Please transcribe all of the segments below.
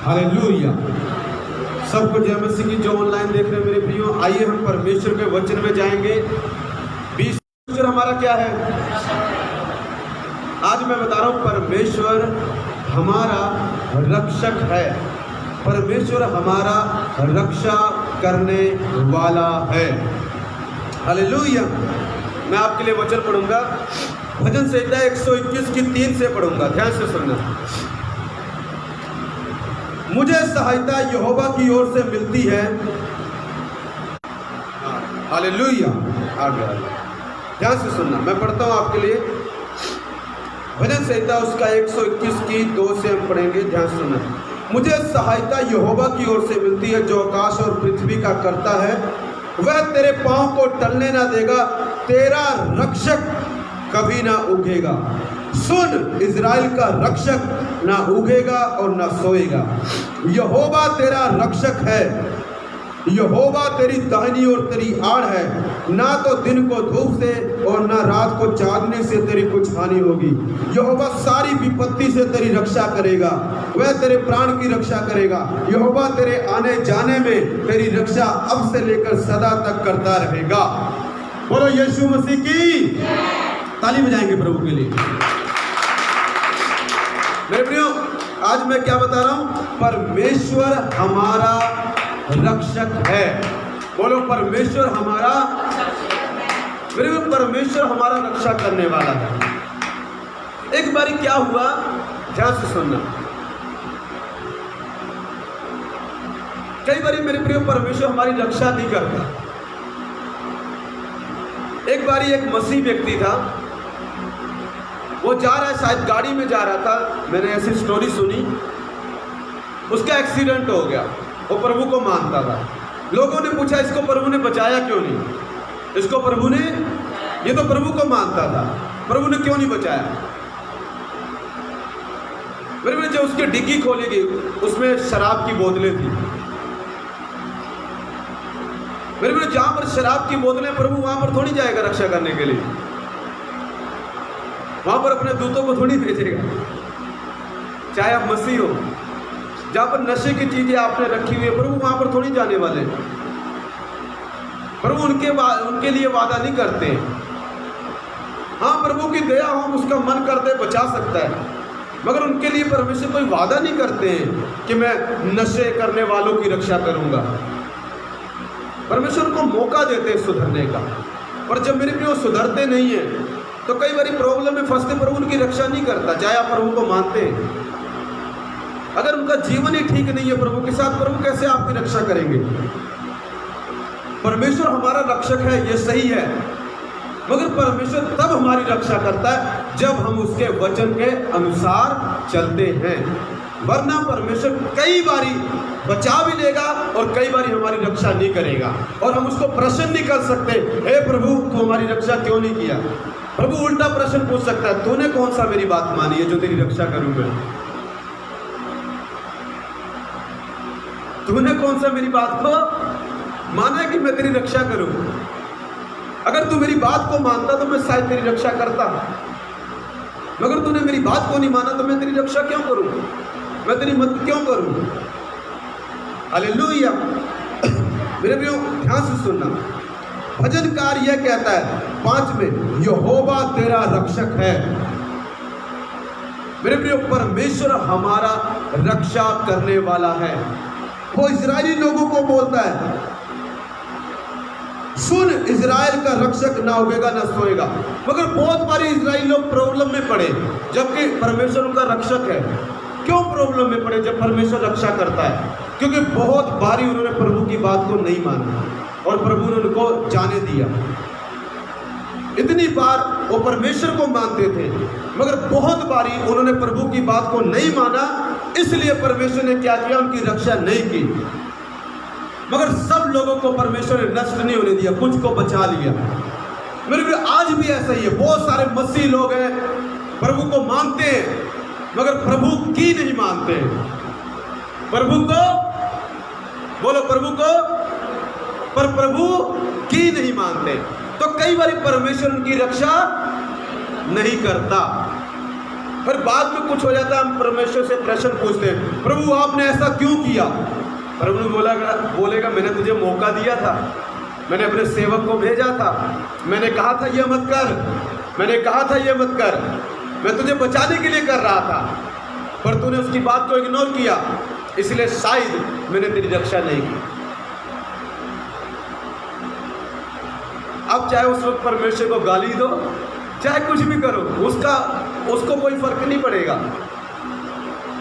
Hallelujah. सबको जय मसीह की। जो ऑनलाइन देख रहे हैं मेरे प्रियो, आइए हम परमेश्वर के वचन में जाएंगे। 20 हमारा क्या है? आज मैं बता रहा हूं, परमेश्वर हमारा रक्षक है। परमेश्वर हमारा रक्षा करने वाला है। हालेलुया। मैं आपके लिए वचन पढ़ूंगा, भजन संहिता 121 की 3 से पढ़ूंगा, ध्यान से सुनना। मुझे सहायता यहोवा की ओर से मिलती है। हालेलुया। आगे ध्यान से सुनना, मैं पढ़ता हूं आपके लिए भजन संहिता उसका 121 की 2 से हम पढ़ेंगे, ध्यान से सुनना। मुझे सहायता यहोवा की ओर से मिलती है, जो आकाश और पृथ्वी का करता है। वह तेरे पांव को टलने ना देगा, तेरा रक्षक कभी ना उगेगा। सुन, इज़राइल का रक्षक ना उगेगा और ना सोएगा। यहोवा तेरा रक्षक है। यहोवा तेरी दाहिनी और तेरी आड़ है। ना तो दिन को धूप से और ना रात को चांदनी से तेरी कुछ हानि होगी। यहोवा सारी विपत्ति से तेरी रक्षा करेगा। वह तेरे प्राण की रक्षा करेगा। यहोवा तेरे आने जाने में तेरी रक्षा अब से लेकर सदा तक करता रहेगा। बोलो यीशु मसीह की। ताली बजाएंगे प्रभु के लिए। मेरे प्रियो, आज मैं क्या बता रहा हूं? परमेश्वर हमारा रक्षक है। बोलो परमेश्वर हमारा। मेरे प्रियो, परमेश्वर हमारा रक्षा करने वाला है। एक बारी क्या हुआ, ध्यान से सुनना। कई बारी मेरे प्रियो परमेश्वर हमारी रक्षा नहीं करता। एक बारी एक मसीह व्यक्ति था, वो जा रहा है, शायद गाड़ी में जा रहा था, मैंने ऐसी स्टोरी सुनी। उसका एक्सीडेंट हो गया। वो प्रभु को मानता था। लोगों ने पूछा, इसको प्रभु ने बचाया क्यों नहीं? इसको प्रभु ने, ये तो प्रभु को मानता था, प्रभु ने क्यों नहीं बचाया? मेरे जब उसकी डिग्गी खोली गई, उसमें शराब की बोतलें थी। मेरे जहां पर शराब की बोतलें, प्रभु वहां पर थोड़ी जाएगा रक्षा करने के लिए। वहां पर अपने दूतों को थोड़ी भेजेगा। चाहे आप मसीह हो, जहां पर नशे की चीजें आपने रखी हुई है, प्रभु वहां पर थोड़ी जाने वाले। प्रभु उनके लिए वादा नहीं करते। हाँ, प्रभु की दया हो, उसका मन करते बचा सकता है, मगर उनके लिए परमेश्वर कोई वादा नहीं करते हैं कि मैं नशे करने वालों की रक्षा करूंगा। परमेश्वर उनको मौका देते हैं सुधरने का। और जब मेरे प्रिय सुधरते नहीं है तो कई बार प्रॉब्लम में फंसते, प्रभु उनकी रक्षा नहीं करता। चाहे आप प्रभु को मानते हैं, अगर उनका जीवन ही ठीक नहीं है प्रभु के साथ, प्रभु कैसे आपकी रक्षा करेंगे? परमेश्वर हमारा रक्षक है, ये सही है, मगर परमेश्वर तब हमारी रक्षा करता है जब हम उसके वचन के अनुसार चलते हैं। वरना परमेश्वर कई बारी बचा भी लेगा और कई बारी हमारी रक्षा नहीं करेगा, और हम उसको प्रश्न नहीं कर सकते, हे प्रभु तू हमारी रक्षा क्यों नहीं किया? प्रभु उल्टा प्रश्न पूछ सकता है, तूने कौन सा मेरी बात मानी है जो तेरी रक्षा करूंगा? तूने कौन सा मेरी बात को माना है कि मैं तेरी रक्षा करूं? अगर तू मेरी बात को मानता तो मैं शायद तेरी रक्षा करता, मगर तूने मेरी बात को नहीं माना तो मैं तेरी रक्षा क्यों करूं? मैं तेरी मदद क्यों करूं? हालेलुया। मेरे प्रियो, ध्यान से सुनना। भजनकार यह कहता है 5 में, यहोवा तेरा रक्षक है। मेरे प्रियो, परमेश्वर हमारा रक्षा करने वाला है। वो इजरायली लोगों को बोलता है, सुन, इजराइल का रक्षक ना उगेगा ना सोएगा। मगर बहुत बारी इजराइली लोग प्रॉब्लम में पड़े, जबकि परमेश्वर उनका रक्षक है। क्यों प्रॉब्लम में पड़े जब परमेश्वर रक्षा करता है? क्योंकि बहुत बारी उन्होंने प्रभु की बात को नहीं माना और प्रभु ने उनको जाने दिया। इतनी बार वो परमेश्वर को मानते थे, मगर बहुत बारी उन्होंने प्रभु की बात को नहीं माना, इसलिए परमेश्वर ने क्या किया? उनकी रक्षा नहीं की। मगर सब लोगों को परमेश्वर ने नष्ट नहीं होने दिया, कुछ को बचा लिया। मेरे लिए आज भी ऐसा ही है। बहुत सारे मसीह लोग हैं, प्रभु को मानते हैं, मगर प्रभु की नहीं मानते हैं। प्रभु को बोलो, प्रभु को, पर प्रभु की नहीं मानते, तो कई बार परमेश्वर उनकी रक्षा नहीं करता। फिर बाद में कुछ हो जाता है, हम परमेश्वर से प्रश्न पूछते हैं, प्रभु आपने ऐसा क्यों किया? प्रभु ने बोलेगा मैंने तुझे मौका दिया था, मैंने अपने सेवक को भेजा था, मैंने कहा था ये मत कर, मैंने कहा था ये मत कर, मैं तुझे बचाने के लिए कर रहा था, पर तूने उसकी बात को इग्नोर किया, इसलिए शायद मैंने तेरी रक्षा नहीं की। अब चाहे उस वक्त परमेश्वर को गाली दो, चाहे कुछ भी करो, उसको कोई फर्क नहीं पड़ेगा।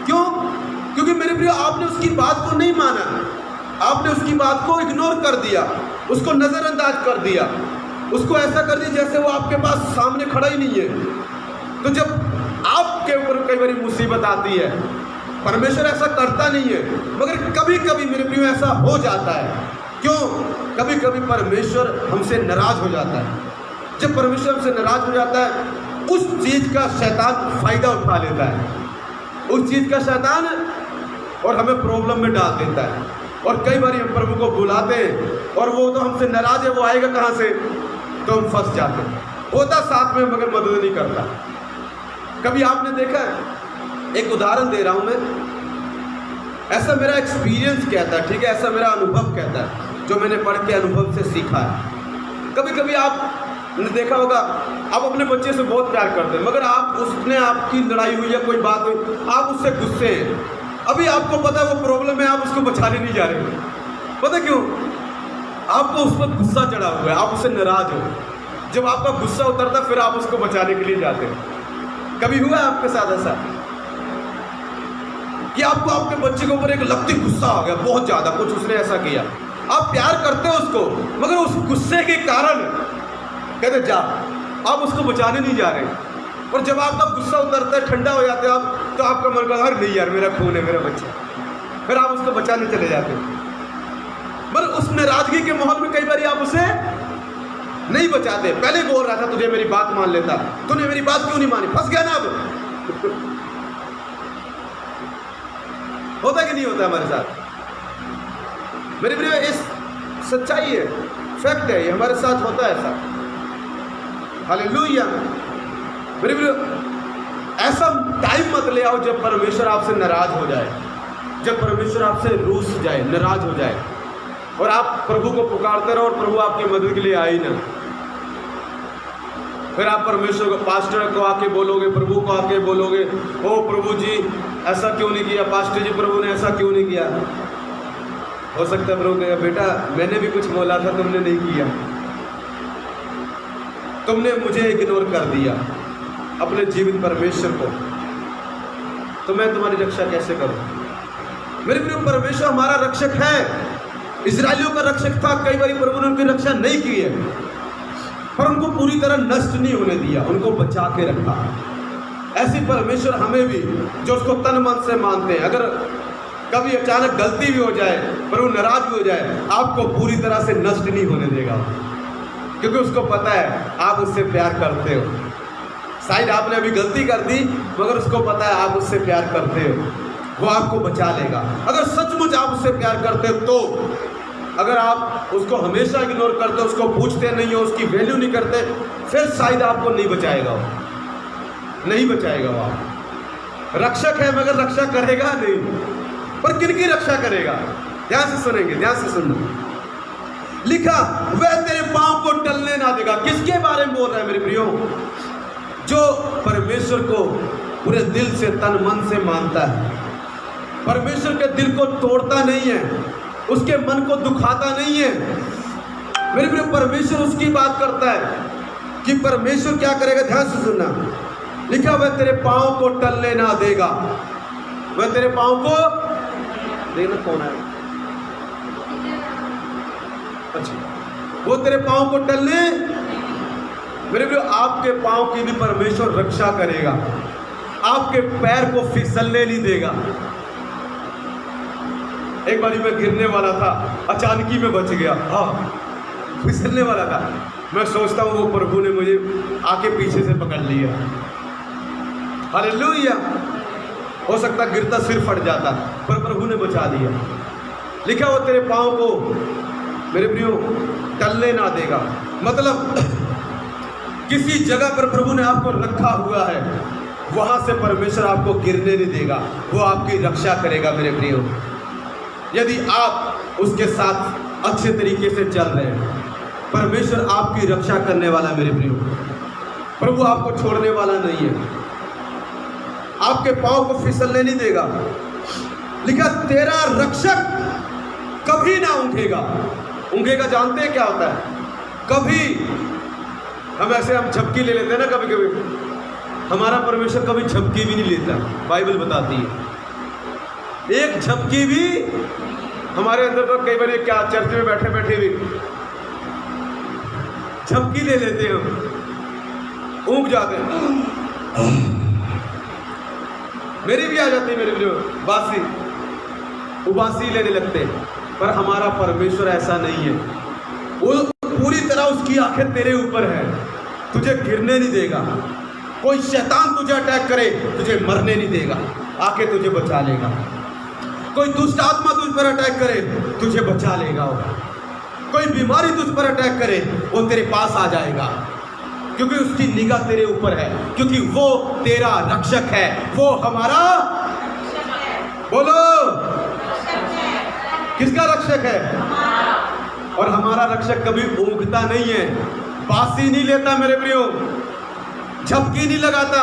क्यों? क्योंकि मेरे प्रिय आपने उसकी बात को नहीं माना, आपने उसकी बात को इग्नोर कर दिया, उसको नज़रअंदाज कर दिया, उसको ऐसा कर दिया जैसे वो आपके पास सामने खड़ा ही नहीं है। तो जब आपके ऊपर कई बार मुसीबत आती है, परमेश्वर ऐसा करता नहीं है, मगर कभी कभी मेरे प्रिय ऐसा हो जाता है। क्यों? कभी कभी परमेश्वर हमसे नाराज हो जाता है। जब परमेश्वर हमसे नाराज हो जाता है, उस चीज़ का शैतान फायदा उठा लेता है, उस चीज़ का शैतान, और हमें प्रॉब्लम में डाल देता है। और कई बार हम प्रभु को बुलाते हैं और वो तो हमसे नाराज है, वो आएगा कहाँ से, तो हम फंस जाते हैं। होता साथ में मगर मदद नहीं करता। कभी आपने देखा है, एक उदाहरण दे रहा हूँ मैं, ऐसा मेरा एक्सपीरियंस कहता है, ठीक है, ऐसा मेरा अनुभव कहता है, जो मैंने पढ़ के अनुभव से सीखा है। कभी कभी आपने देखा होगा, आप अपने बच्चे से बहुत प्यार करते हैं, मगर उसने आपकी लड़ाई हुई या कोई बात हुई, आप उससे गुस्से हैं, अभी आपको पता है वो प्रॉब्लम है, आप उसको बचाने नहीं जा रहे। पता क्यों? आपको उस पर गुस्सा चढ़ा हुआ है, आप उससे नाराज हो। जब आपका गुस्सा उतरता फिर आप उसको बचाने के लिए जाते हैं। कभी हुआ है आपके साथ ऐसा कि आपको आपके बच्चे के ऊपर एक लगती गुस्सा आ गया, बहुत ज़्यादा, कुछ उसने ऐसा किया, आप प्यार करते हो उसको, मगर उस गुस्से के कारण कहते जा, आप उसको बचाने नहीं जा रहे। और जब आपका गुस्सा उतरता है, ठंडा हो जाते हो आप, तो आपका मन करता है अरे नहीं यार, मेरा खून है, मेरा बच्चा, फिर आप उसको बचाने चले जाते हो। पर उस नाराजगी के माहौल में कई बार आप उसे नहीं बचाते। पहले बोल रहा था तुझे मेरी बात मान लेता, तूने मेरी बात क्यों नहीं मानी, फंस गया ना। अब होता कि नहीं होता हमारे साथ? मेरे प्रिय, इस सच्चाई है, फैक्ट है, ये हमारे साथ होता है ऐसा। हालेलुया। मेरे प्रिय, ऐसा टाइम मत ले आओ जब परमेश्वर आपसे नाराज हो जाए, जब परमेश्वर आपसे रूठ जाए, नाराज हो जाए, और आप प्रभु को पुकारते रहो और प्रभु आपकी मदद के लिए आए ही ना। फिर आप परमेश्वर को, पास्टर को आके बोलोगे, प्रभु को आके बोलोगे, ओ प्रभु जी ऐसा क्यों नहीं किया, पास्टर जी प्रभु ने ऐसा क्यों नहीं किया। हो सकता है प्रभु कहेगा बेटा मैंने भी कुछ बोला था, तुमने नहीं किया, तुमने मुझे इग्नोर कर दिया, अपने जीवित परमेश्वर को, तो मैं तुम्हारी रक्षा कैसे करूं। मेरे प्रिय, परमेश्वर हमारा रक्षक है, इस्राएलियों का रक्षक था। कई बार प्रभु ने उनकी रक्षा नहीं की है, पर उनको पूरी तरह नष्ट नहीं होने दिया, उनको बचा के रखा। ऐसी परमेश्वर हमें भी, जो उसको तन मन से मानते हैं, अगर कभी अचानक गलती भी हो जाए, प्रभु नाराज भी हो जाए, आपको पूरी तरह से नष्ट नहीं होने देगा, क्योंकि उसको पता है आप उससे प्यार करते हो। शायद आपने अभी गलती कर दी, मगर उसको पता है आप उससे प्यार करते हो, वो आपको बचा लेगा। अगर सचमुच आप उससे प्यार करते हो, तो अगर आप उसको हमेशा इग्नोर करते हो, उसको पूछते नहीं हो, उसकी वैल्यू नहीं करते, फिर शायद आपको नहीं बचाएगा वो, नहीं बचाएगा वो। आप रक्षक है मगर रक्षा करेगा नहीं। पर किनकी रक्षा करेगा? ध्यान से सुनेंगे, ध्यान से सुनना। लिखा, वह तेरे पांव को टलने ना देगा। किसके बारे में बोल रहा है मेरे प्रियो? जो परमेश्वर को पूरे दिल से, तन मन से मानता है, परमेश्वर के दिल को तोड़ता नहीं है, उसके मन को दुखाता नहीं है। मेरे प्रिय, परमेश्वर उसकी बात करता है कि परमेश्वर क्या करेगा। ध्यान से सुनना। लिखा, वह तेरे पांव को टलने ना देगा। वह तेरे पांव को, देखना कौन है, अच्छा, वो तेरे पांव को टलने, मेरे प्रिय, आपके पांव की भी परमेश्वर रक्षा करेगा, आपके पैर को फिसलने नहीं देगा। एक बारी मैं गिरने वाला था, अचानक ही मैं बच गया, हाँ, फिसलने वाला था। मैं सोचता हूँ वो प्रभु ने मुझे आके पीछे से पकड़ लिया। हालेलुया। हो सकता गिरता सिर फट जाता, पर प्रभु ने बचा दिया। लिखा, वो तेरे पाँव को मेरे प्रियो टलने ना देगा। मतलब किसी जगह पर प्रभु ने आपको रखा हुआ है, वहां से परमेश्वर आपको गिरने नहीं देगा, वो आपकी रक्षा करेगा मेरे प्रियो। यदि आप उसके साथ अच्छे तरीके से चल रहे हैं, परमेश्वर आपकी रक्षा करने वाला मेरे प्रियो। प्रभु आपको छोड़ने वाला नहीं है, आपके पांव को फिसलने नहीं देगा। लिखा तेरा रक्षक कभी ना ऊँघेगा। ऊँघेगा जानते हैं क्या होता है? कभी हम झपकी ले लेते हैं ना, कभी कभी। हमारा परमेश्वर कभी झपकी भी नहीं लेता, बाइबल बताती है। एक झपकी भी हमारे अंदर तो कई बार क्या चर्च में बैठे बैठे भी झपकी ले लेते हैं, ऊँघ जाते हैं। मेरी भी आ जाती है मेरे लिए बासी, उबासी लेने लगते हैं। पर हमारा परमेश्वर ऐसा नहीं है, वो पूरी तरह उसकी आंखें तेरे ऊपर है, तुझे गिरने नहीं देगा। कोई शैतान तुझे अटैक करे, तुझे मरने नहीं देगा, आके तुझे बचा लेगा। कोई दुष्ट आत्मा तुझ पर अटैक करे, तुझे बचा लेगा। कोई बीमारी तुझ पर अटैक करे, वो तेरे पास आ जाएगा, क्योंकि उसकी निगाह तेरे ऊपर है, क्योंकि वो तेरा रक्षक है। वो हमारा बोलो किसका रक्षक है? और हमारा रक्षक कभी ऊँघता नहीं है, बासी नहीं लेता मेरे प्रियो, झपकी नहीं लगाता।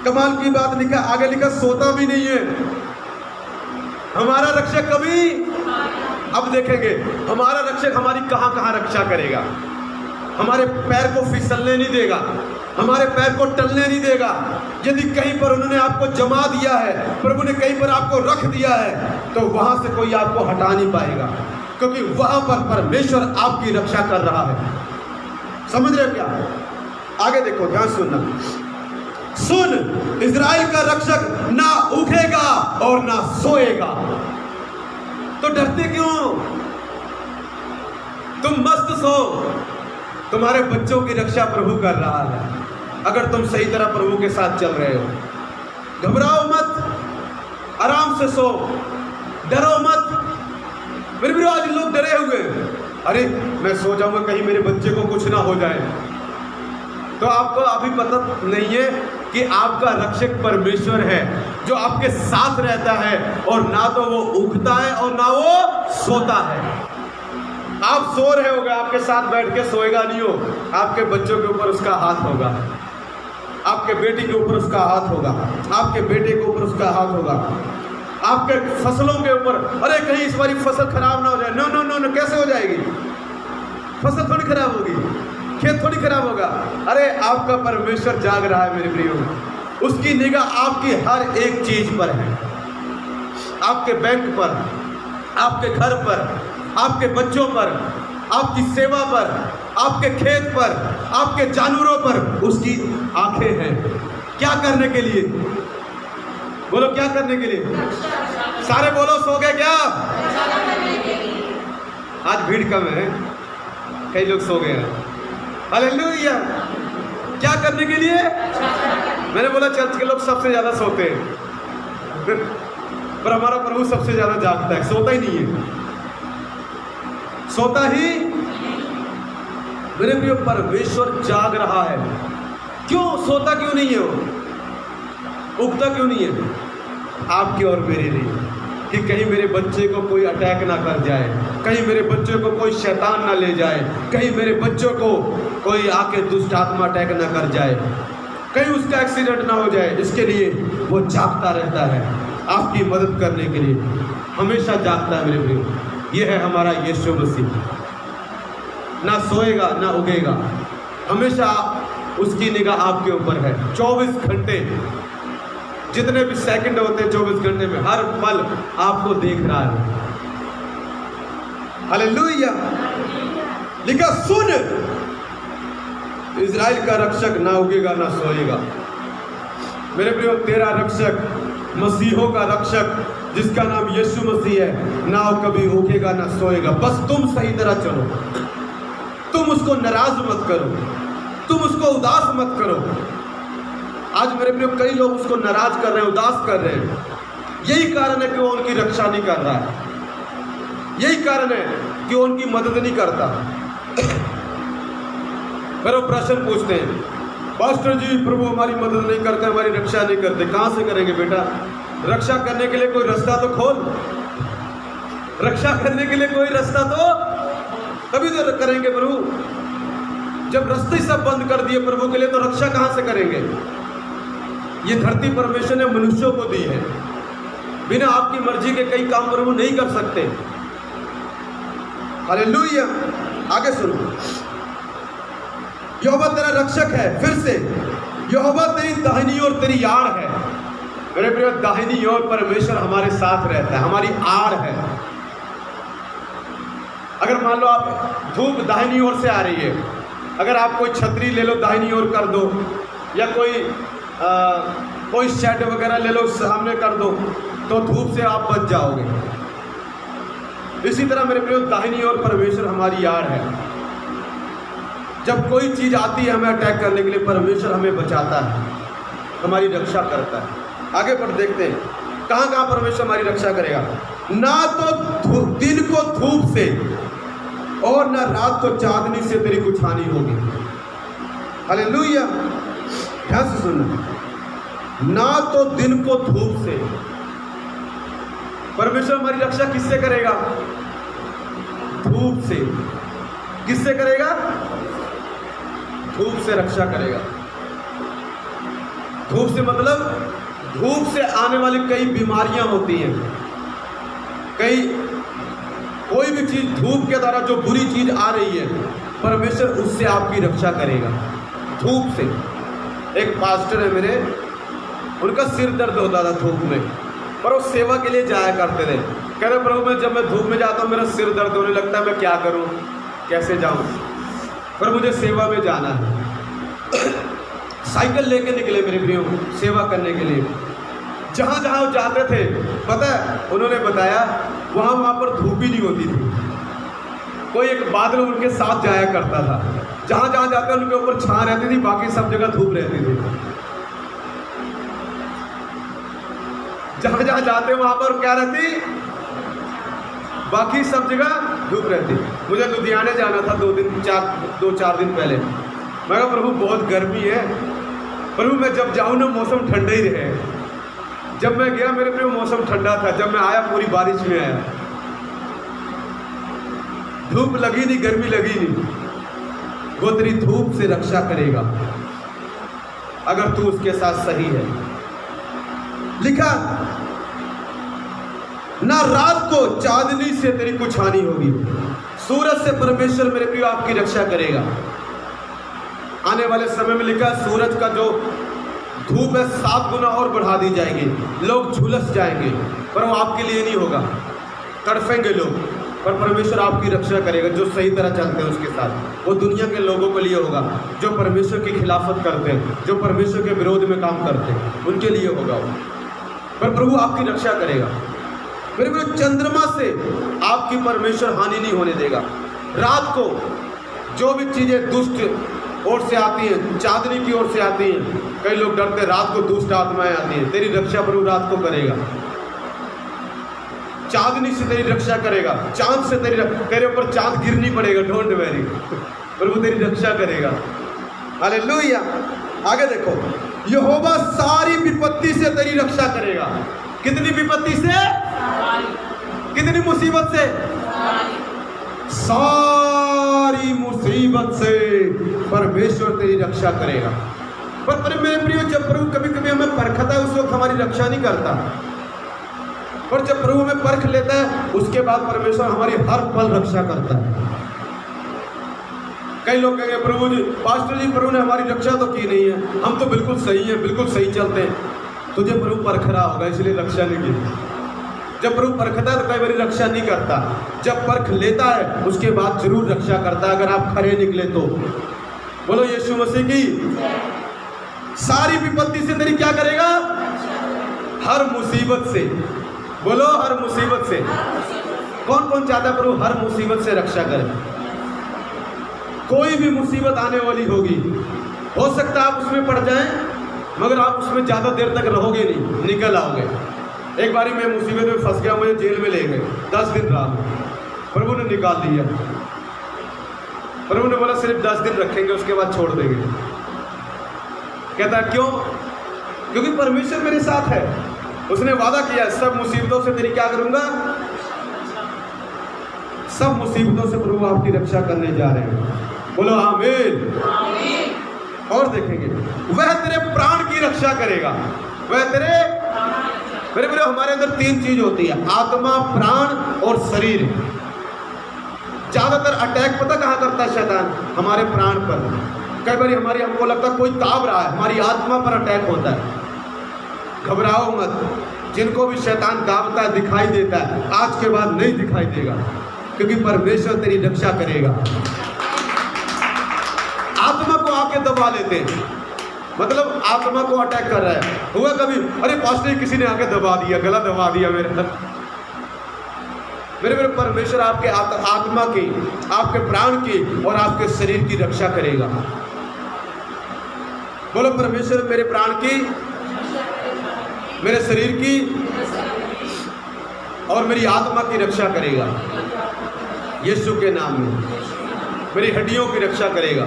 कमाल की बात लिखा, आगे लिखा सोता भी नहीं है। हमारा रक्षक कभी, अब देखेंगे हमारा रक्षक हमारी कहां कहां रक्षा करेगा। हमारे पैर को फिसलने नहीं देगा, हमारे पैर को टलने नहीं देगा। यदि कहीं पर उन्होंने आपको जमा दिया है, प्रभु ने कहीं पर आपको रख दिया है, तो वहां से कोई आपको हटा नहीं पाएगा, क्योंकि वहां पर परमेश्वर आपकी रक्षा कर रहा है। समझ रहे हो क्या? आगे देखो, ध्यान सुनना। सुन, इज़राइल का रक्षक ना उठेगा और ना सोएगा। तो डरते क्यों? तुम मस्त सो, तुम्हारे बच्चों की रक्षा प्रभु कर रहा है। अगर तुम सही तरह प्रभु के साथ चल रहे हो, घबराओ मत, आराम से सो, डरो मत। फिर भी आज लोग डरे हुए, अरे मैं सो जाऊंगा कहीं मेरे बच्चे को कुछ ना हो जाए। तो आपको अभी पता नहीं है कि आपका रक्षक परमेश्वर है, जो आपके साथ रहता है, और ना तो वो उगता है और ना वो सोता है। आप सो रहे होगे, आपके साथ बैठ के सोएगा नहीं हो, आपके बच्चों के ऊपर उसका हाथ होगा, आपके बेटी के ऊपर उसका हाथ होगा, आपके बेटे के ऊपर उसका हाथ होगा, आपके फसलों के ऊपर। अरे कहीं इस बारी फसल खराब ना हो जाए। नो नो नो नो, कैसे हो जाएगी? फसल थोड़ी खराब होगी, खेत थोड़ी खराब होगा। अरे आपका परमेश्वर जाग रहा है मेरे प्रियो, उसकी निगाह आपकी हर एक चीज पर है, आपके बैंक पर, आपके घर पर, आपके बच्चों पर, आपकी सेवा पर, आपके खेत पर, आपके जानवरों पर उसकी आंखें हैं। क्या करने के लिए? बोलो क्या करने के लिए? सारे बोलो सो गए क्या? आज भीड़ कम है, कई लोग सो गए हैं। हालेलुया। क्या करने के लिए? मैंने बोला चर्च के लोग सबसे ज्यादा सोते हैं, पर हमारा प्रभु सबसे ज्यादा जागता है, सोता ही नहीं है, सोता ही। मेरे प्रिय परमेश्वर जाग रहा है। क्यों सोता क्यों नहीं है? वो उगता क्यों नहीं है? आपके और मेरे लिए, कि कहीं मेरे बच्चे को कोई अटैक ना कर जाए, कहीं मेरे बच्चों को कोई शैतान ना ले जाए, कहीं मेरे बच्चों को कोई आके दुष्ट आत्मा अटैक ना कर जाए, कहीं उसका एक्सीडेंट ना हो जाए। इसके लिए वो जागता रहता है, आपकी मदद करने के लिए हमेशा जागता है मेरे प्रिय। ये है हमारा यीशु मसीह, ना सोएगा ना उगेगा, हमेशा उसकी निगाह आपके ऊपर है। 24 घंटे, जितने भी सेकंड होते हैं 24 घंटे में, हर पल आपको देख रहा है। हालेलुया। लिखा सुन, इज़राइल का रक्षक ना उगेगा ना सोएगा। मेरे प्रियो, तेरा रक्षक, मसीहों का रक्षक जिसका नाम यीशु मसीह है, ना वो कभी उगेगा ना सोएगा। बस तुम सही तरह चलो, तुम उसको नाराज मत करो, तुम उसको उदास मत करो। आज मेरे प्रियो कई लोग उसको नाराज कर रहे हैं, उदास कर रहे हैं। यही कारण है कि वो उनकी रक्षा नहीं कर रहा है, यही कारण है कि वो उनकी मदद नहीं करता। फिर वो प्रश्न पूछते हैं, पास्टर जी प्रभु हमारी मदद नहीं करते, हमारी रक्षा नहीं करते। कहाँ से करेंगे बेटा? रक्षा करने के लिए कोई रास्ता तो खोल, रक्षा करने के लिए कोई रास्ता तो तभी तो करेंगे प्रभु। जब रास्ते सब बंद कर दिए प्रभु के लिए तो रक्षा कहाँ से करेंगे? ये धरती परमेश्वर ने मनुष्यों को दी है, बिना आपकी मर्जी के कई काम प्रभु नहीं कर सकते। हालेलुया। आगे सुनो, यहोवा तेरा रक्षक है। फिर से, यहोवा तेरी दाहिनी ओर तेरी आड़ है। मेरे प्रिय, दाहिनी ओर परमेश्वर हमारे साथ रहता है, हमारी आड़ है। अगर मान लो आप धूप दाहिनी ओर से आ रही है, अगर आप कोई छतरी ले लो दाहिनी ओर कर दो, या कोई शेड वगैरह ले लो सामने कर दो, तो धूप से आप बच जाओगे। इसी तरह मेरे प्रिय, दाहिनी ओर परमेश्वर हमारी आड़ है। जब कोई चीज आती है हमें अटैक करने के लिए, परमेश्वर हमें बचाता है, हमारी रक्षा करता है। आगे बढ़ देखते हैं कहाँ कहाँ परमेश्वर हमारी रक्षा करेगा। ना तो दिन को धूप से और ना रात को चांदनी से तेरी कुछ हानि होगी। हालेलुया। ध्यान से सुनना, ना तो दिन को धूप से। परमेश्वर हमारी रक्षा किससे करेगा? धूप से। किससे करेगा? धूप से रक्षा करेगा। धूप से मतलब धूप से आने वाली कई बीमारियां होती हैं, कोई भी चीज धूप के द्वारा जो बुरी चीज आ रही है, परमेश्वर उससे आपकी रक्षा करेगा धूप से। एक पास्टर है मेरे, उनका सिर दर्द होता था धूप में, पर वो सेवा के लिए जाया करते थे। कह रहे प्रभु मैं जब मैं धूप में जाता हूँ मेरा सिर दर्द होने लगता है, मैं क्या करूँ, कैसे जाऊँ, पर मुझे सेवा में जाना है। साइकिल लेके निकले मेरे प्रियो सेवा करने के लिए। जहाँ जहाँ जाते थे, पता है उन्होंने बताया, वहाँ पर धूप ही नहीं होती थी, कोई एक बादल उनके साथ जाया करता था। जहाँ जहाँ जाते उनके ऊपर छां रहती थी, बाकी सब जगह धूप रहती थी। जहाँ जहाँ जाते वहाँ पर क्या रहती, बाकी सब जगह धूप रहती। मुझे लुधियाने जाना था 2-4 दिन पहले। मैं कहा प्रभु बहुत गर्मी है, प्रभु मैं जब जाऊँ ना मौसम ठंडा ही रहे। जब मैं गया मेरे प्रिय मौसम ठंडा था, जब मैं आया पूरी बारिश में आया, धूप लगी नहीं, गर्मी लगी नहीं। वो तेरी धूप से रक्षा करेगा अगर तू उसके साथ सही है। लिखा, ना रात को चांदनी से तेरी कुछ हानि होगी। सूरज से परमेश्वर मेरे प्रिय आपकी रक्षा करेगा। आने वाले समय में लिखा, सूरज का जो धूप है 7 गुना और बढ़ा दी जाएगी, लोग झुलस जाएंगे, पर वो आपके लिए नहीं होगा, तड़फेंगे लोग, पर परमेश्वर आपकी रक्षा करेगा। जो सही तरह चलते हैं उसके साथ, वो दुनिया के लोगों के लिए होगा। जो परमेश्वर की खिलाफत करते हैं, जो परमेश्वर के विरोध में काम करते हैं, उनके लिए होगा वो, पर प्रभु आपकी रक्षा करेगा। मेरे को चंद्रमा से आपकी परमेश्वर हानि नहीं होने देगा। रात को जो भी चीजें दुष्ट ओर से आती हैं, चांदनी की ओर से आती हैं, कई लोग डरते हैं रात को दुष्ट आत्माएं आती हैं, तेरी रक्षा प्रभु रात को करेगा। चांदनी से तेरी रक्षा करेगा, चांद से तेरे ऊपर चांद गिर नहीं पड़ेगा, डोंट वेरी, प्रभु तेरी रक्षा करेगा। हालेलुया। आगे देखो, यहोवा सारी विपत्ति से तेरी रक्षा करेगा। कितनी विपत्ति से? कितनी मुसीबत से? सारी मुसीबत से परमेश्वर तेरी रक्षा करेगा। पर मेरे प्रिय, जब प्रभु कभी कभी हमें परखता है, उस वक्त हमारी रक्षा नहीं करता, पर जब प्रभु हमें परख लेता है, उसके बाद परमेश्वर हमारी हर पल रक्षा करता है। कई लोग कहेंगे प्रभु जी, पास्टर जी प्रभु ने हमारी रक्षा तो की नहीं है, हम तो बिल्कुल सही है, बिल्कुल सही चलते हैं। तुझे प्रभु परख रहा होगा इसलिए रक्षा नहीं की। जब प्रभु परखता है तो कई बार रक्षा नहीं करता, जब परख लेता है उसके बाद जरूर रक्षा करता है, अगर आप खरे निकले तो। बोलो यीशु मसीह की। सारी विपत्ति से तेरी क्या करेगा? हर मुसीबत से। बोलो हर मुसीबत से। कौन कौन चाहता है प्रभु हर मुसीबत से रक्षा करे? कोई भी मुसीबत आने वाली होगी, हो सकता है आप उसमें पड़ जाएं, मगर आप उसमें ज़्यादा देर तक रहोगे नहीं, निकल आओगे। एक बारी मैं मुसीबत में फंस गया, मुझे जेल में ले गए, 10 दिन रहा, प्रभु ने निकाल दिया। प्रभु ने बोला सिर्फ 10 दिन रखेंगे, उसके बाद छोड़ देंगे। कहता क्यों? क्योंकि परमेश्वर मेरे साथ है। उसने वादा किया सब मुसीबतों से तेरी क्या करूंगा, सब मुसीबतों से प्रभु आपकी रक्षा करने जा रहे हैं। बोलो आमीन। और देखेंगे वह तेरे प्राण की रक्षा करेगा। वह तेरे मेरे बोलो हमारे अंदर तीन चीज होती है, आत्मा, प्राण और शरीर। ज्यादातर अटैक पता कहाँ करता है शैतान? हमारे प्राण पर। कई बार हमको लगता है कोई दाब रहा है, हमारी आत्मा पर अटैक होता है। घबराओ मत, जिनको भी शैतान दाबता है दिखाई देता है, आज के बाद नहीं दिखाई देगा, क्योंकि परमेश्वर तेरी रक्षा करेगा। आत्मा को आके दबा लेते हैं, मतलब आत्मा को अटैक कर रहा है। हुआ कभी अरे पास्टर किसी ने आके दबा दिया, गला दबा दिया मेरे परमेश्वर आपके आत्मा की, आपके प्राण की और आपके शरीर की रक्षा करेगा। बोलो परमेश्वर मेरे प्राण की, मेरे शरीर की और मेरी आत्मा की रक्षा करेगा। यीशु के नाम में मेरी हड्डियों की रक्षा करेगा।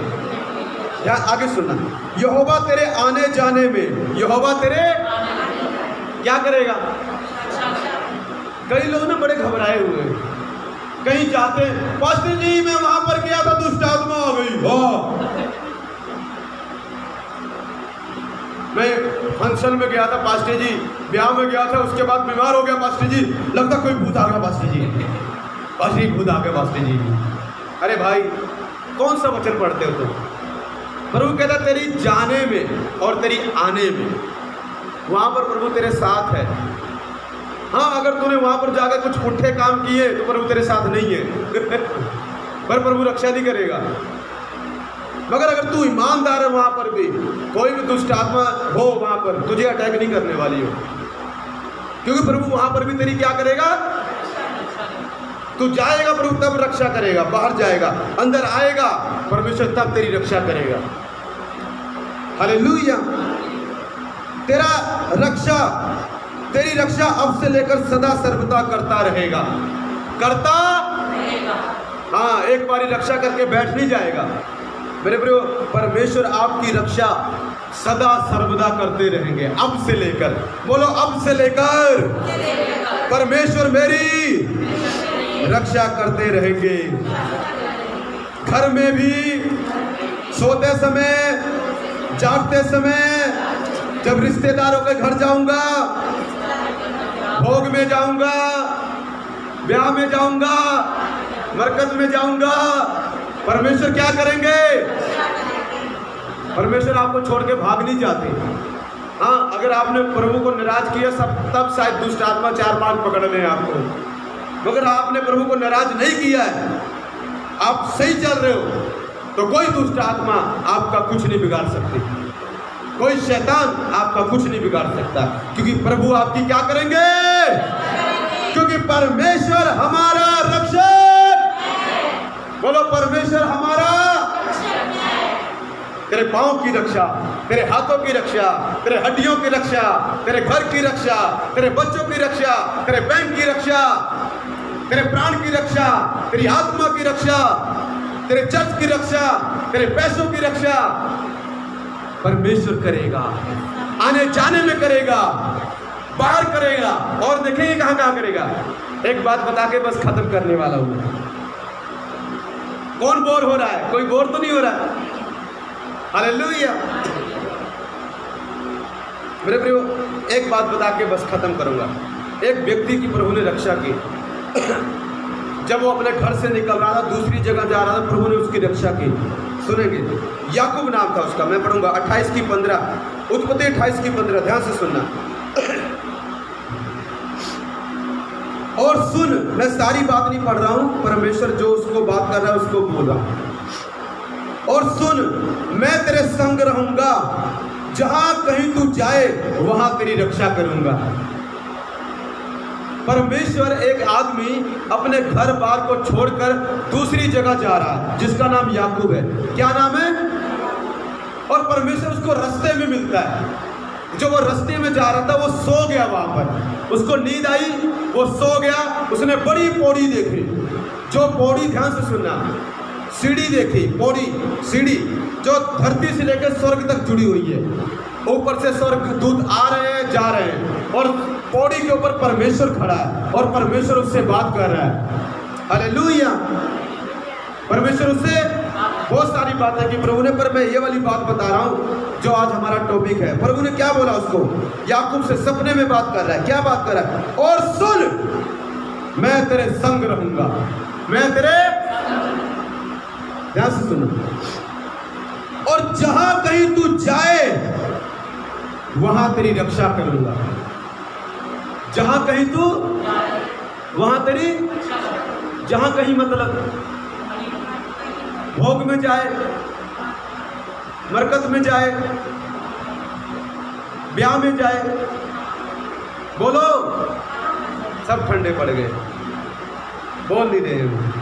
ध्यान आगे सुनना, यहोवा तेरे आने जाने में, यहोवा तेरे क्या करेगा? कई लोग ना बड़े घबराए हुए, कहीं जाते हैं, पास्टर जी मैं वहां पर गया था, दुष्ट आत्मा आ गई। वाह, मैं फंक्शन में गया था पास्टर जी, ब्याह में गया था, उसके बाद बीमार हो गया पास्टर जी, लगता कोई भूत आ गया पास्टर जी, पास्टर जी भूत आ गया पास्टर जी। अरे भाई कौन सा वचन पढ़ते हो तुम? प्रभु कहता तेरी जाने में और तेरी आने में, वहां पर प्रभु तेरे साथ है। हाँ, अगर तूने वहां पर जाकर कुछ पुट्ठे काम किए तो प्रभु तेरे साथ नहीं है पर प्रभु रक्षा नहीं करेगा। मगर अगर तू ईमानदार है, वहां पर भी कोई भी दुष्ट आत्मा हो वहां पर तुझे अटैक नहीं करने वाली हो, क्योंकि प्रभु वहां पर भी तेरी क्या करेगा? तू जाएगा प्रभु तब रक्षा करेगा, बाहर जाएगा अंदर आएगा परमेश्वर तब तेरी रक्षा करेगा। हालेलुया। तेरी रक्षा अब से लेकर सदा सर्वदा करता रहेगा, करता रहेगा। हाँ, एक बारी रक्षा करके बैठ नहीं जाएगा मेरे प्रियो। परमेश्वर आपकी रक्षा सदा सर्वदा करते रहेंगे, अब से लेकर। बोलो अब से लेकर परमेश्वर मेरी रक्षा करते रहेंगे। घर में भी, सोते समय, जागते समय, जब रिश्तेदारों के घर जाऊंगा, भोग में जाऊंगा, ब्याह में जाऊंगा, मरकज में जाऊंगा, परमेश्वर क्या करेंगे? परमेश्वर आपको छोड़ के भाग नहीं जाते। हाँ, अगर आपने प्रभु को नाराज किया तब शायद दुष्ट आत्मा 4-5 पकड़ लें आपको, मगर आपने प्रभु को नाराज नहीं किया है, आप सही चल रहे हो, तो कोई दुष्ट आत्मा आपका कुछ नहीं बिगाड़ सकती, कोई शैतान आपका कुछ नहीं बिगाड़ सकता, क्योंकि प्रभु आपकी क्या करेंगे? क्योंकि परमेश्वर हमारा रक्षक। बोलो परमेश्वर हमारा। तेरे पांव की रक्षा, तेरे हाथों की रक्षा, तेरे हड्डियों की रक्षा, तेरे घर की रक्षा, तेरे बच्चों की रक्षा, तेरे बैंक की रक्षा, तेरे प्राण की रक्षा, तेरी आत्मा की रक्षा, तेरे चर्च की रक्षा, तेरे पैसों की रक्षा परमेश्वर करेगा। आने जाने में करेगा, बाहर करेगा, और देखेंगे कहां कहां करेगा। एक बात बता के बस खत्म करने वाला हूं। कौन बोर हो रहा है? कोई बोर तो नहीं हो रहा है? हालेलुया। मेरे प्रियो, एक बात बता के बस खत्म करूंगा। एक व्यक्ति की प्रभु ने रक्षा की। जब वो अपने घर से निकल रहा था, दूसरी जगह जा रहा था, प्रभु ने उसकी रक्षा की। सुनेंगे, याकूब नाम था उसका, मैं पढ़ूंगा 28:15, उत्पत्ति 28:15, ध्यान से सुनना। और सुन, मैं सारी बात नहीं पढ़ रहा हूं, परमेश्वर जो उसको बात कर रहा है उसको बोल रहा हूं। और सुन, मैं तेरे संग रहूंगा, जहां कहीं तू जाए वहां तेरी रक्षा करूंगा। परमेश्वर एक आदमी अपने घर बार को छोड़कर दूसरी जगह जा रहा है, जिसका नाम याकूब है। क्या नाम है? और परमेश्वर उसको रास्ते में मिलता है। जो वो रास्ते में जा रहा था वो सो गया, वहां पर उसको नींद आई, वो सो गया। उसने बड़ी पौड़ी देखी, जो पौड़ी, ध्यान से सुनना, सीढ़ी देखी, पौड़ी सीढ़ी जो धरती से लेकर स्वर्ग तक जुड़ी हुई है। ऊपर से स्वर्ग दूत आ रहे हैं, जा रहे हैं, और पौड़ी के ऊपर परमेश्वर खड़ा है और परमेश्वर उससे बात कर रहा है। हालेलुया। परमेश्वर उससे बहुत सारी बातें की प्रभु ने, पर मैं ये वाली बात बता रहा हूँ जो आज हमारा टॉपिक है। प्रभु ने क्या बोला उसको? याकूब से सपने में बात कर रहा है। क्या बात कर रहा है? और सुन, मैं तेरे संग रहूंगा, मैं तेरे, ध्यान से सुनो, और जहां कहीं तू जाए वहां तेरी रक्षा करूंगा। जहां कहीं तू, वहां तेरी, जहां कहीं मतलब भोग में जाए, मरकत में जाए, ब्याह में जाए, बोलो, सब ठंडे पड़ गए, बोल नहीं रहे हैं।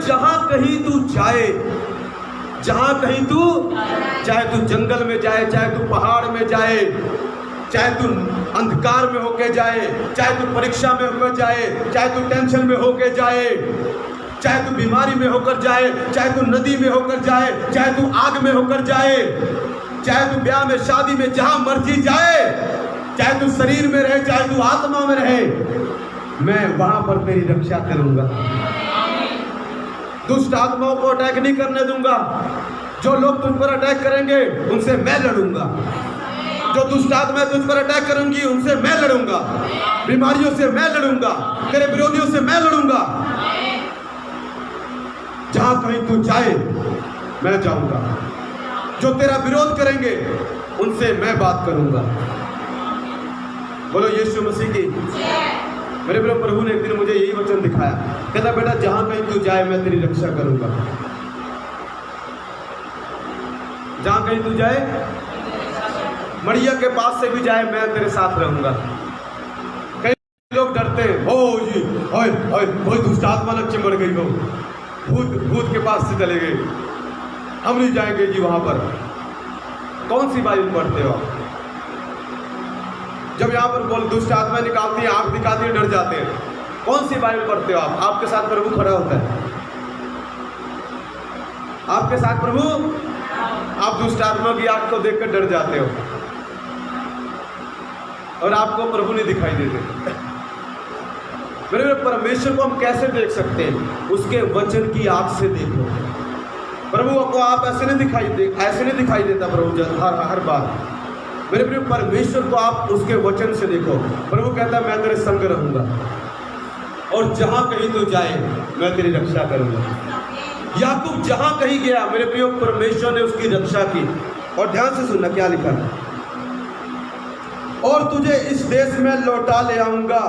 जहां कहीं तू जाए, जहां कहीं तू, चाहे तू जंगल में जाए, चाहे तू पहाड़ में जाए, चाहे तू अंधकार में होके जाए, चाहे तू परीक्षा में होकर जाए, चाहे तू टेंशन में होके जाए, चाहे तू बीमारी में होकर जाए, चाहे तू नदी में होकर जाए, चाहे तू आग में होकर जाए, चाहे तू ब्याह में, शादी में, जहां मर्जी जाए, चाहे तू शरीर में रहे, चाहे तू आत्मा में रहे, मैं वहां पर तेरी रक्षा करूंगा। दुष्ट आत्माओं को अटैक नहीं करने दूंगा। जो लोग तुझ पर अटैक करेंगे उनसे मैं लड़ूंगा। जो दुष्ट आत्माएं तुझ पर अटैक करूंगी उनसे मैं लड़ूंगा। बीमारियों से मैं लड़ूंगा, तेरे विरोधियों से मैं लड़ूंगा। जहां कहीं तू जाए मैं जाऊंगा। जो तेरा विरोध करेंगे उनसे मैं बात करूंगा। बोलो यीशु मसीह की। मेरे प्रभु ने एक दिन मुझे यही वचन दिखाया, कहता बेटा जहां कहीं तू जाए मैं तेरी रक्षा करूंगा। जहां कहीं तू जाए, मड़िया के पास से भी जाए, मैं तेरे साथ रहूंगा। कई लोग डरते हैं, हो जी ओए ओए कोई दुष्ट आत्मा लग चिमड़ गई हो, भूत के पास से चले गए, हम नहीं जाएंगे जी वहां पर। कौन सी बाइबल पढ़ते हो आप? जब यहाँ पर बोल दुष्ट आत्मा निकालती है, आंख दिखाती है, डर जाते हैं। कौन सी बाइबल पढ़ते हो आप? आपके साथ प्रभु खड़ा होता है, आपके साथ प्रभु, आप दुष्ट आत्मा की आंख को देखकर डर जाते हो और आपको प्रभु नहीं दिखाई देते। मेरे परमेश्वर को हम कैसे देख सकते हैं? उसके वचन की आंख से देखो। प्रभु को आप ऐसे नहीं दिखाई देता प्रभु हर बार। मेरे प्रिय परमेश्वर को आप उसके वचन से देखो। प्रभु कहता है मैं तेरे संग रहूंगा और जहां कहीं तू जाए मैं तेरी रक्षा करूंगा। याकूब जहां कहीं गया मेरे प्रिय परमेश्वर ने उसकी रक्षा की। और ध्यान से सुनना क्या लिखा है, और तुझे इस देश में लौटा ले आऊंगा।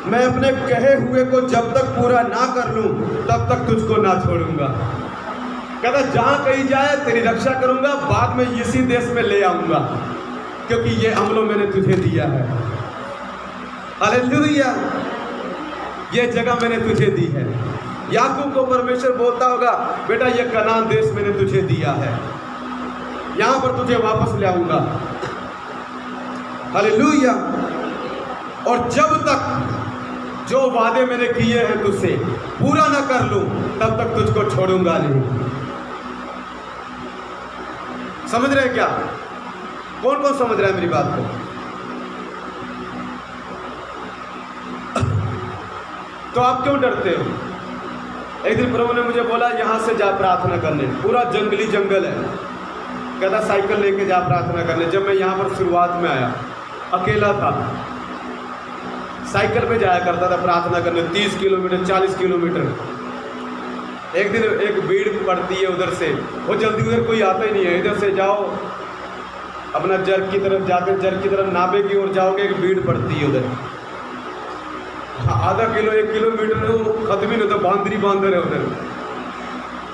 मैं अपने कहे हुए को जब तक पूरा ना कर लूं तब तक तुझको ना छोड़ूंगा। कहता जहां कहीं जाए तेरी रक्षा करूंगा, बाद में इसी देश में ले आऊंगा क्योंकि ये अमलों मैंने तुझे दिया है। हालेलुया, ये जगह मैंने तुझे दी है। याकूब को परमेश्वर बोलता होगा बेटा ये कनान देश मैंने तुझे दिया है, यहां पर तुझे वापस ले आऊंगा। हालेलुया। और जब तक जो वादे मैंने किए हैं तुझसे पूरा ना कर लूं तब तक तुझको छोड़ूंगा नहीं। समझ रहे हैं क्या? कौन कौन समझ रहा है मेरी बात को? तो आप क्यों डरते हो? एक दिन प्रभु ने मुझे बोला यहां से जा प्रार्थना करने, पूरा जंगली जंगल है, कहता साइकिल लेके जा प्रार्थना करने। जब मैं यहां पर शुरुआत में आया अकेला था, साइकिल पे जाया करता था प्रार्थना करने 30 किलोमीटर 40 किलोमीटर। एक दिन एक भीड़ पड़ती है उधर से, वो जल्दी उधर कोई आता ही नहीं है। इधर से जाओ अपना जर्ग की तरफ जाते, जर्ग की तरफ नाबे की ओर जाओगे, एक भीड़ पड़ती है उधर, आधा किलो 1 किलोमीटर खत्म ही नहीं होता, बांदरी बांदर है उधर।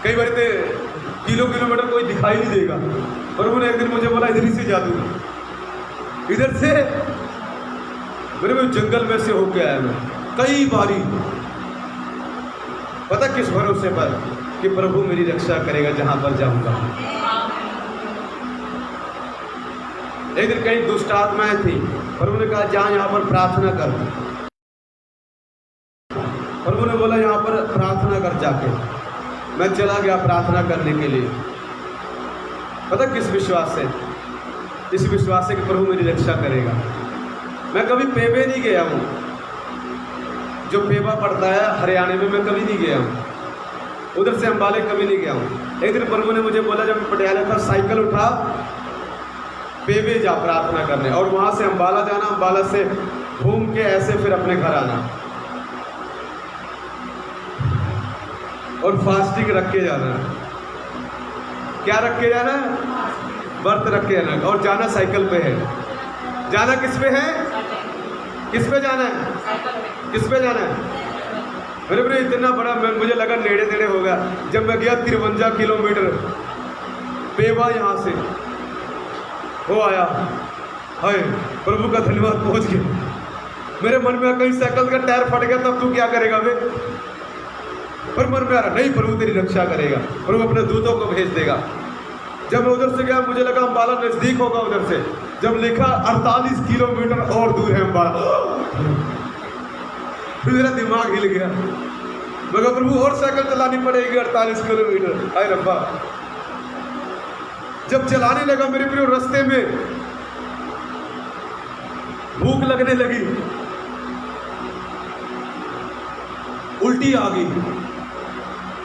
कई बार किलोमीटर कोई दिखाई नहीं देगा। प्रभु ने एक दिन मुझे बोला इधर ही से जा तू, इधर से। मेरे में जंगल में से होके आया मैं कई बारी, पता किस भरोसे पर कि प्रभु मेरी रक्षा करेगा जहां पर जाऊंगा। एक दिन कहीं दुष्ट आत्माएं थी, प्रभु ने कहा जहां यहां पर प्रार्थना कर। प्रभु ने बोला यहां पर प्रार्थना कर जाके। मैं चला गया प्रार्थना करने के लिए। पता किस विश्वास से? इस विश्वास से कि प्रभु मेरी रक्षा करेगा। मैं कभी पेबे नहीं गया हूँ, जो पेबा पड़ता है हरियाणा में, मैं कभी नहीं गया हूँ। उधर से अम्बाले कभी नहीं गया हूँ। एक दिन प्रभु ने मुझे बोला, जब मैं पटियाला था, साइकिल उठा, पेबे जा प्रार्थना करने, और वहाँ से अम्बाला जाना, अम्बाला से घूम के ऐसे फिर अपने घर आना, और फास्टिंग रख के जाना। क्या रख के जाना? व्रत रख के जाना, और जाना साइकिल पे है। जाना किस पे है? किस पे जाना है? किस पे जाना है? मेरे भाई इतना बड़ा, मुझे लगा नेड़े नेड़े होगा। जब मैं गया 53 किलोमीटर पेवा यहाँ से हो आया, हाय प्रभु का धन्यवाद, पहुँच गया। मेरे मन में कहीं साइकिल का टायर फट गया, तब तू क्या करेगा बे? पर मन में आ रहा, नहीं प्रभु तेरी रक्षा करेगा, प्रभु अपने दूतों को भेज देगा। जब मैं उधर से गया, मुझे लगा अम्बाला नज़दीक होगा उधर से। जब लिखा 48 किलोमीटर और दूर है अम्बाला, फिर मेरा दिमाग हिल गया। मगर प्रभु और साइकिल चलानी पड़ेगी 48 किलोमीटर। हाय रब्बा, जब चलाने लगा मेरे प्रिय, रास्ते में भूख लगने लगी, उल्टी आ गई,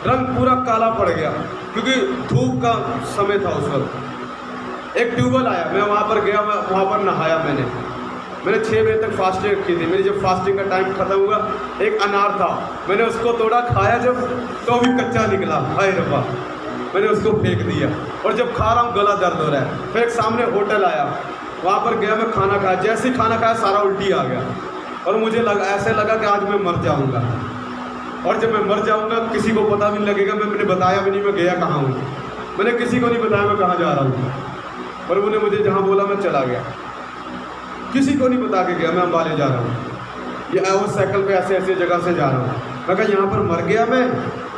रंग पूरा काला पड़ गया, क्योंकि धूप का समय था उस वक्त। एक ट्यूबवेल आया, मैं वहाँ पर गया, मैं वहाँ पर नहाया। मैंने 6 बजे तक फास्टिंग रखी थी। मेरी जब फास्टिंग का टाइम खत्म हुआ, एक अनार था, मैंने उसको तोड़ा, खाया जब, तो भी कच्चा निकला। हाय रब्बा, मैंने उसको फेंक दिया, और जब खा रहा हूँ गला दर्द हो रहा है। फिर एक सामने होटल आया, वहाँ पर गया, मैं खाना खाया। जैसे ही खाना खाया, सारा उल्टी आ गया, और मुझे ऐसे लगा कि आज मैं मर जाऊँगा। और जब मैं मर जाऊँगा, किसी को पता भी नहीं लगेगा। मैंने बताया भी नहीं मैं गया कहाँ हूँ, मैंने किसी को नहीं बताया मैं कहाँ जा रहा हूँ। प्रभु ने मुझे जहाँ बोला मैं चला गया, किसी को नहीं बता के गया मैं अम्बाले जा रहा हूँ, ये उस साइकिल पे ऐसे ऐसे जगह से जा रहा हूँ। मैं कहा यहाँ पर मर गया मैं,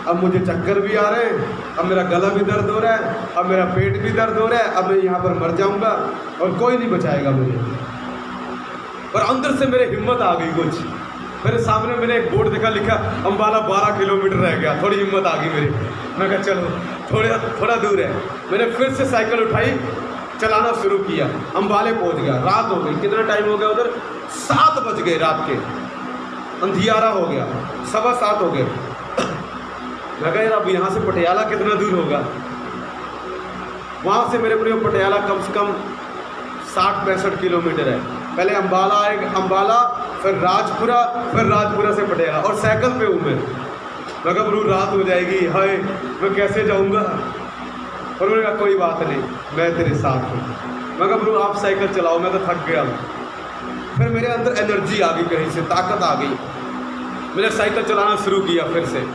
अब मुझे चक्कर भी आ रहे हैं, अब मेरा गला भी दर्द हो रहा है, अब मेरा पेट भी दर्द हो रहा है, अब मैं यहाँ पर मर जाऊँगा और कोई नहीं बचाएगा मुझे। और अंदर से मेरे हिम्मत आ गई कुछ। मेरे सामने मैंने एक बोर्ड देखा, लिखा अम्बाला 12 किलोमीटर रह गया। थोड़ी हिम्मत आ गई मेरी, मैं कहा चलो थोड़ा दूर है। मैंने फिर से साइकिल उठाई, चलाना शुरू किया, अम्बाले पहुंच गया। रात हो गई, कितना टाइम हो गया उधर? 7 बज गए रात के, अंधियारा हो गया, 7:15 हो गए। लगा यार अब यहाँ से पटियाला कितना दूर होगा? वहाँ से मेरे प्रिय पटियाला कम से कम 60-65 किलोमीटर है। पहले अम्बाला आएगा, अम्बाला, फिर राजपुरा से पटियाला, और साइकिल पे हूँ मैं। लगा प्रभु रात हो जाएगी, हाय मैं कैसे जाऊँगा? और मैंने कहा कोई बात नहीं, मैं तेरे साथ हूँ। मैं कहा प्रभु आप साइकिल चलाओ, मैं तो थक गया हूँ। फिर मेरे अंदर एनर्जी आ गई, कहीं से ताकत आ गई। मैंने साइकिल चलाना शुरू किया। फिर से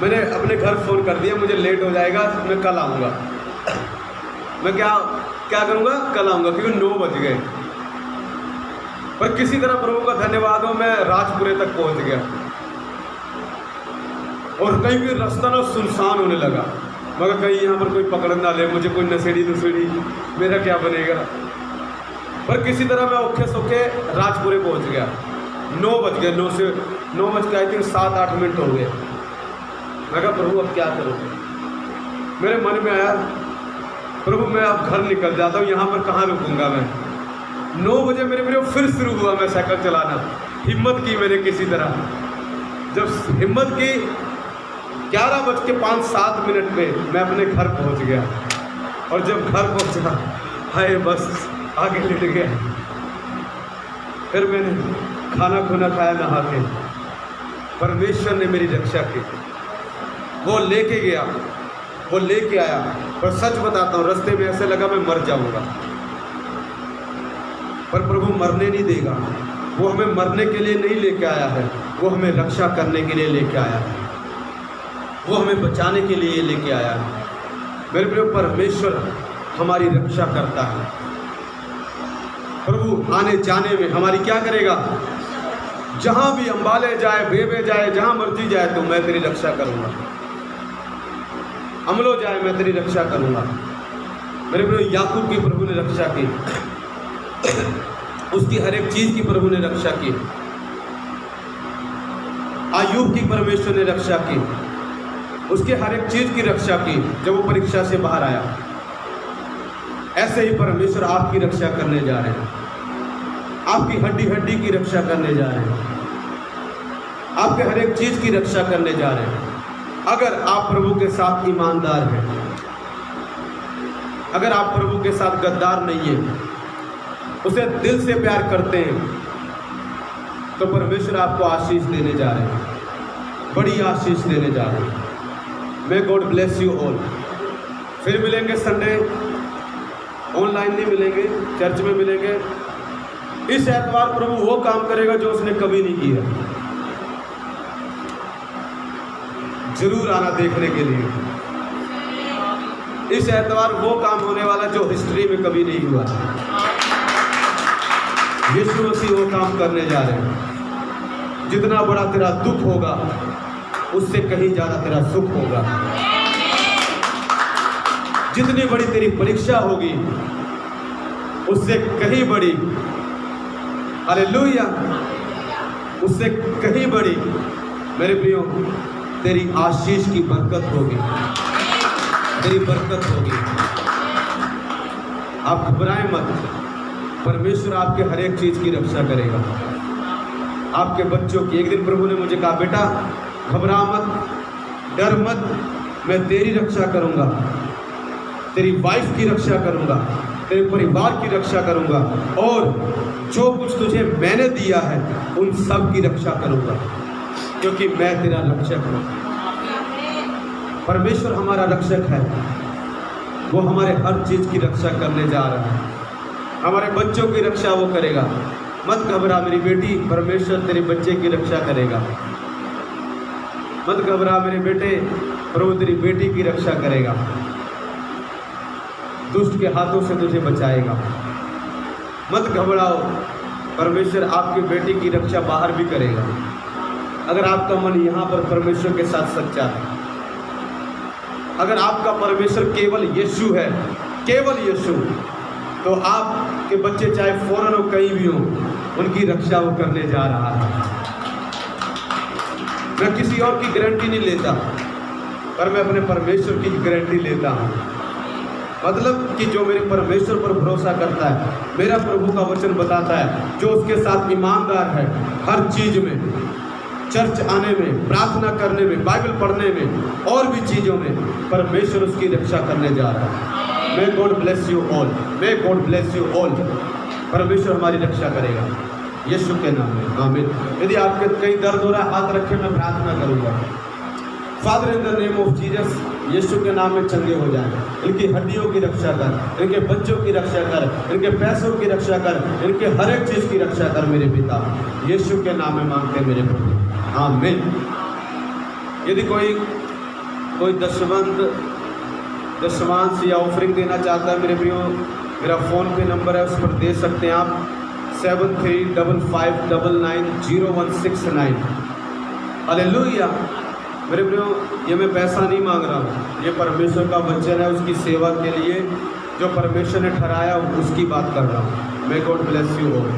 मैंने अपने घर फ़ोन कर दिया, मुझे लेट हो जाएगा, मैं कल आऊँगा। मैं क्या करूँगा? कल आऊँगा, क्योंकि 9 बज गए। पर किसी तरह प्रभु का धन्यवाद हो, मैं राजपुरे तक पहुँच गया। और कहीं भी रास्ता ना सुनसान होने लगा, मगर कहीं यहाँ पर कोई पकड़ ना ले, मुझे कोई नशेड़ी मेरा क्या बनेगा। पर किसी तरह मैं औखे सौखे राजपुरे पहुँच गया। 9 बज गए, 9 बज के आई थिंक 7-8 मिनट हो गए। मैं कहा प्रभु अब क्या करूँ? मेरे मन में आया प्रभु मैं अब घर निकल जाता हूँ, यहाँ पर कहाँ रुकूँगा मैं। 9 बजे मेरे फिर शुरू हुआ मैं साइकिल चलाना। हिम्मत की मैंने किसी तरह, जब हिम्मत की 11:05-7 पे मैं अपने घर पहुंच गया। और जब घर पहुंचा, हाय बस आगे लेट गया। फिर मैंने खाना खुना खाया, नहा के। परमेश्वर ने मेरी रक्षा की, वो लेके गया, वो लेके आया। पर सच बताता हूँ, रास्ते में ऐसे लगा मैं मर जाऊंगा, पर प्रभु मरने नहीं देगा। वो हमें मरने के लिए नहीं लेके आया है, वो हमें रक्षा करने के लिए लेके आया है, वो हमें बचाने के लिए लेके आया है। मेरे प्रिय परमेश्वर हमारी रक्षा करता है। प्रभु आने जाने में हमारी क्या करेगा? जहाँ भी अम्बाले जाए, बेबे जाए, जहाँ मर्जी जाए, तो मैं तेरी रक्षा करूँगा। अमलो जाए, मैं तेरी रक्षा करूँगा। मेरे प्रिय याकूब की प्रभु ने रक्षा की, उसकी हर एक चीज़ की प्रभु ने रक्षा की। आयूब की परमेश्वर ने रक्षा की। उसके हर एक चीज़ की रक्षा की जब वो परीक्षा से बाहर आया। ऐसे ही परमेश्वर आपकी रक्षा करने जा रहे हैं, आपकी हड्डी हड्डी की रक्षा करने जा रहे हैं, आपके हर एक चीज़ की रक्षा करने जा रहे हैं। अगर आप प्रभु के साथ ईमानदार हैं, अगर आप प्रभु के साथ गद्दार नहीं हैं, उसे दिल से प्यार करते हैं, तो परमेश्वर आपको आशीष देने जा रहे हैं, बड़ी आशीष देने जा रहे हैं। May God bless you all. फिर मिलेंगे संडे, ऑनलाइन नहीं मिलेंगे, चर्च में मिलेंगे। इस एतवार प्रभु वो काम करेगा जो उसने कभी नहीं किया। जरूर आना देखने के लिए। इस एतवार वो काम होने वाला जो हिस्ट्री में कभी नहीं हुआ। यीशु मसीह वो काम करने जा रहे हैं। जितना बड़ा तेरा दुख होगा उससे कहीं ज्यादा तेरा सुख होगा। जितनी बड़ी तेरी परीक्षा होगी उससे कहीं बड़ी, हालेलुया, उससे कहीं बड़ी मेरे प्रियो तेरी आशीष की बरकत होगी, तेरी बरकत होगी। आप घबराएं मत, परमेश्वर आपके हर एक चीज की रक्षा करेगा, आपके बच्चों की। एक दिन प्रभु ने मुझे कहा, बेटा घबरा मत, डर मत, मैं तेरी रक्षा करूंगा, तेरी वाइफ की रक्षा करूंगा, तेरे परिवार की रक्षा करूंगा, और जो कुछ तुझे मैंने दिया है उन सब की रक्षा करूंगा, क्योंकि मैं तेरा रक्षक हूं। परमेश्वर हमारा रक्षक है, वो हमारे हर चीज की रक्षा करने जा रहा है। हमारे बच्चों की रक्षा वो करेगा। मत घबरा मेरी बेटी, परमेश्वर तेरे बच्चे की रक्षा करेगा। मत घबरा मेरे बेटे, प्रभु तेरी बेटी की रक्षा करेगा, दुष्ट के हाथों से तुझे बचाएगा। मत घबराओ, परमेश्वर आपकी बेटी की रक्षा बाहर भी करेगा। अगर आपका मन यहाँ पर परमेश्वर के साथ सच्चा है, अगर आपका परमेश्वर केवल यीशु है, केवल यीशु, तो आपके बच्चे चाहे फौरन हो कहीं भी हो, उनकी रक्षा वो करने जा रहा है। मैं किसी और की गारंटी नहीं लेता, पर मैं अपने परमेश्वर की गारंटी लेता हूँ। मतलब कि जो मेरे परमेश्वर पर भरोसा करता है, मेरा प्रभु का वचन बताता है, जो उसके साथ ईमानदार है हर चीज में, चर्च आने में, प्रार्थना करने में, बाइबल पढ़ने में, और भी चीज़ों में, परमेश्वर उसकी रक्षा करने जा रहा है। May God bless you all, may God bless you all. परमेश्वर हमारी रक्षा करेगा यीशु के नाम में, आमीन। यदि आपके कहीं दर्द हो रहा है, हाथ रखे, मैं प्रार्थना करूँगा। Father in the name of Jesus, यीशु के नाम में चंगे हो जाए। इनकी हड्डियों की रक्षा कर, इनके बच्चों की रक्षा कर, इनके पैसों की रक्षा कर, इनके हर एक चीज़ की रक्षा कर मेरे पिता, यीशु के नाम में मांगते हैं मेरे प्रभु, आमीन। यदि कोई दशमांश या ऑफरिंग देना चाहता है मेरे प्रियो, मेरा फ़ोन पे नंबर है, उस पर दे सकते हैं आप, 7355990169। हालेलुया मेरे प्रियो, ये मैं पैसा नहीं मांग रहा हूँ, ये परमेश्वर का वचन है, उसकी सेवा के लिए जो परमेश्वर ने ठहराया उसकी बात कर रहा हूँ। May God bless you all.